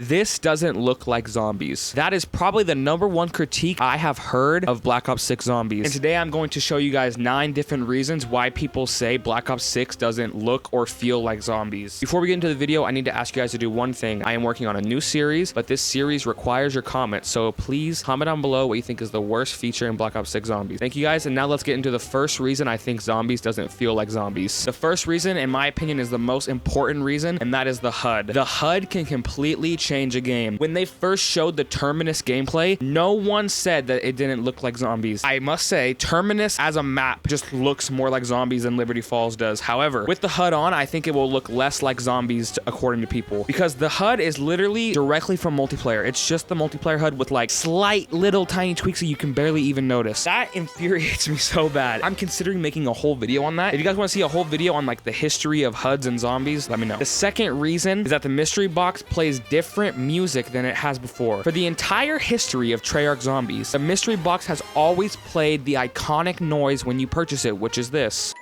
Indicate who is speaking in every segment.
Speaker 1: This doesn't look like zombies. That is probably the #1 critique I have heard of Black Ops 6 Zombies. And today I'm going to show you guys 9 different reasons why people say Black Ops 6 doesn't look or feel like zombies. Before we get into the video, I need to ask you guys to do one thing. I am working on a new series, but this series requires your comments, so please comment down below what you think is the worst feature in Black Ops 6 Zombies. Thank you guys, and now let's get into the first reason I think zombies doesn't feel like zombies. The first reason, in my opinion, is the most important reason, and that is the HUD. The HUD can completely change a game. When they first showed the Terminus gameplay, no one said that it didn't look like zombies. I must say, Terminus as a map just looks more like zombies than Liberty Falls does. However, with the HUD on, I think it will look less like zombies according to people, because the HUD is literally directly from multiplayer. It's just the multiplayer HUD with like slight little tiny tweaks that you can barely even notice. That infuriates me so bad. I'm considering making a whole video on that. If you guys want to see a whole video on like the history of HUDs and zombies, let me know. The second reason is that the mystery box plays different music than it has before. For the entire history of Treyarch Zombies, the mystery box has always played the iconic noise when you purchase it, which is this.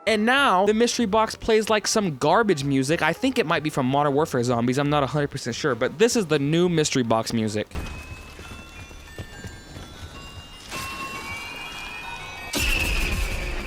Speaker 1: And now, the mystery box plays like some garbage music. I think it might be from Modern Warfare Zombies. I'm not 100% sure, but this is the new mystery box music.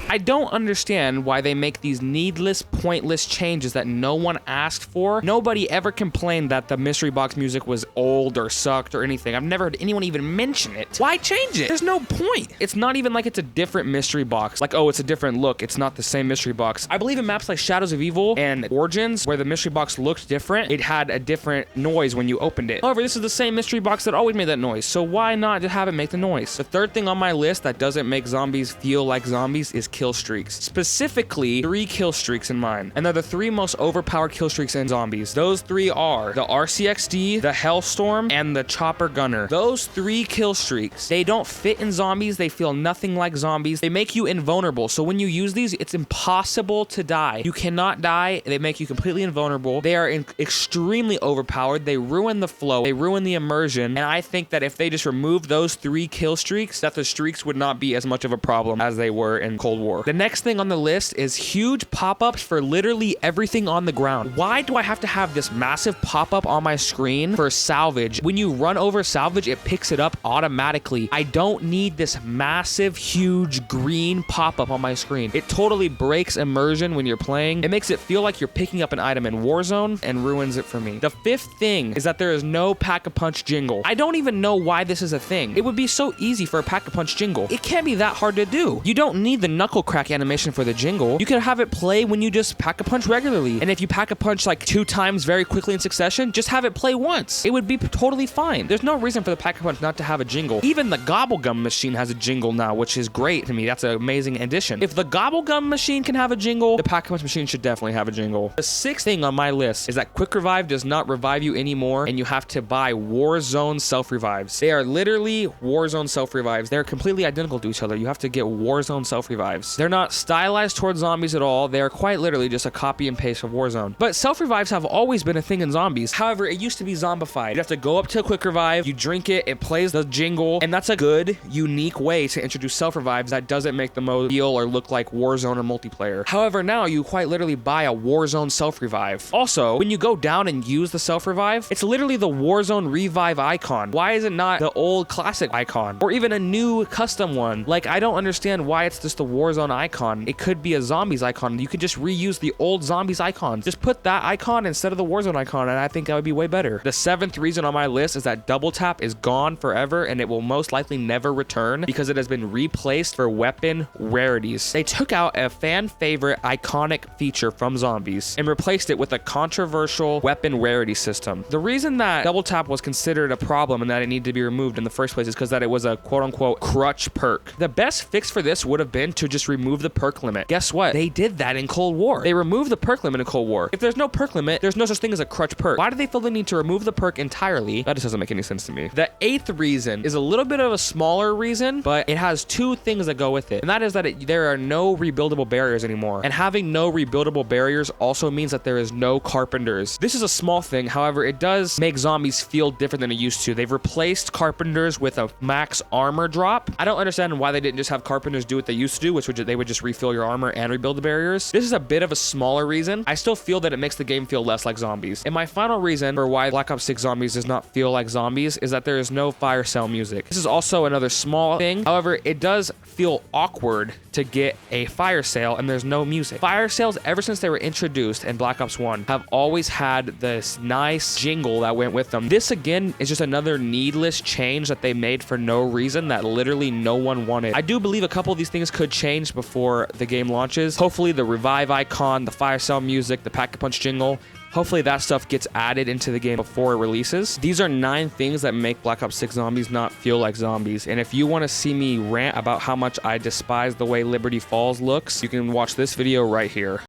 Speaker 1: I don't understand why they make these needless, pointless changes that no one asked for. Nobody ever complained that the mystery box music was old or sucked or anything. I've never heard anyone even mention it. Why change it? There's no point. It's not even like it's a different mystery box. Like, oh, it's a different look. It's not the same mystery box. I believe in maps like Shadows of Evil and Origins, where the mystery box looked different, it had a different noise when you opened it. However, this is the same mystery box that always made that noise, so why not just have it make the noise? The third thing on my list that doesn't make zombies feel like zombies is kill streaks. Specifically, 3 kill streaks in mine. And they're the 3 most overpowered kill streaks in zombies. Those 3 are the RCXD, the Hellstorm, and the Chopper Gunner. Those 3 kill streaks, they don't fit in zombies. They feel nothing like zombies. They make you invulnerable. So when you use these, it's impossible to die. You cannot die. They make you completely invulnerable. They are extremely overpowered. They ruin the flow. They ruin the immersion. And I think that if they just removed those 3 kill streaks, that the streaks would not be as much of a problem as they were in Cold War. The next thing on the list is huge pop-ups for literally everything on the ground. Why do I have to have this massive pop-up on my screen for salvage? When you run over salvage, it picks it up automatically. I don't need this massive, huge green pop-up on my screen. It totally breaks immersion when you're playing. It makes it feel like you're picking up an item in Warzone and ruins it for me. The 5th thing is that there is no pack-a-punch jingle. I don't even know why this is a thing. It would be so easy for a pack-a-punch jingle. It can't be that hard to do. You don't need the knuckle crack animation for the jingle. You can have it play when you just pack a punch regularly. And if you pack a punch like 2 times very quickly in succession, just have it play once. It would be totally fine. There's no reason for the pack a punch not to have a jingle. Even the Gobblegum machine has a jingle now, which is great to me. That's an amazing addition. If the Gobblegum machine can have a jingle, the pack a punch machine should definitely have a jingle. The 6th thing on my list is that Quick Revive does not revive you anymore, and you have to buy Warzone self-revives. They are literally Warzone self-revives. They're completely identical to each other. You have to get Warzone self-revives. They're not stylized towards zombies at all. They are quite literally just a copy and paste of Warzone. But self-revives have always been a thing in zombies. However, it used to be zombified. You have to go up to a quick revive, you drink it, it plays the jingle, and that's a good, unique way to introduce self-revives that doesn't make the mode feel or look like Warzone or multiplayer. However, now you quite literally buy a Warzone self-revive. Also, when you go down and use the self-revive, it's literally the Warzone revive icon. Why is it not the old classic icon? Or even a new custom one? Like, I don't understand why it's just the Warzone icon. It could be a zombies icon. You could just reuse the old zombies icon. Just put that icon instead of the Warzone icon, and I think that would be way better. The 7th reason on my list is that double tap is gone forever, and it will most likely never return because it has been replaced for weapon rarities. They took out a fan favorite iconic feature from zombies and replaced it with a controversial weapon rarity system. The reason that double tap was considered a problem and that it needed to be removed in the first place is because that it was a quote-unquote crutch perk. The best fix for this would have been to just remove the perk limit. Guess what? They did that in Cold War. They removed the perk limit in Cold War. If there's no perk limit, there's no such thing as a crutch perk. Why do they feel the need to remove the perk entirely? That just doesn't make any sense to me. The 8th reason is a little bit of a smaller reason, but it has 2 things that go with it. And that is that there are no rebuildable barriers anymore. And having no rebuildable barriers also means that there is no carpenters. This is a small thing. However, it does make zombies feel different than it used to. They've replaced carpenters with a max armor drop. I don't understand why they didn't just have carpenters do what they used to do, which they would just refill your armor and rebuild the barriers. This is a bit of a smaller reason. I still feel that it makes the game feel less like zombies. And my final reason for why Black Ops 6 Zombies does not feel like zombies is that there is no fire sale music. This is also another small thing. However, it does feel awkward to get a fire sale and there's no music. Fire sales, ever since they were introduced in Black Ops 1, have always had this nice jingle that went with them. This again is just another needless change that they made for no reason that literally no one wanted. I do believe a couple of these things could change before the game launches. Hopefully the revive icon, the fire sale music, the pack-a-punch jingle, hopefully that stuff gets added into the game before it releases. These are 9 things that make Black Ops 6 Zombies not feel like zombies. And if you want to see me rant about how much I despise the way Liberty Falls looks, you can watch this video right here.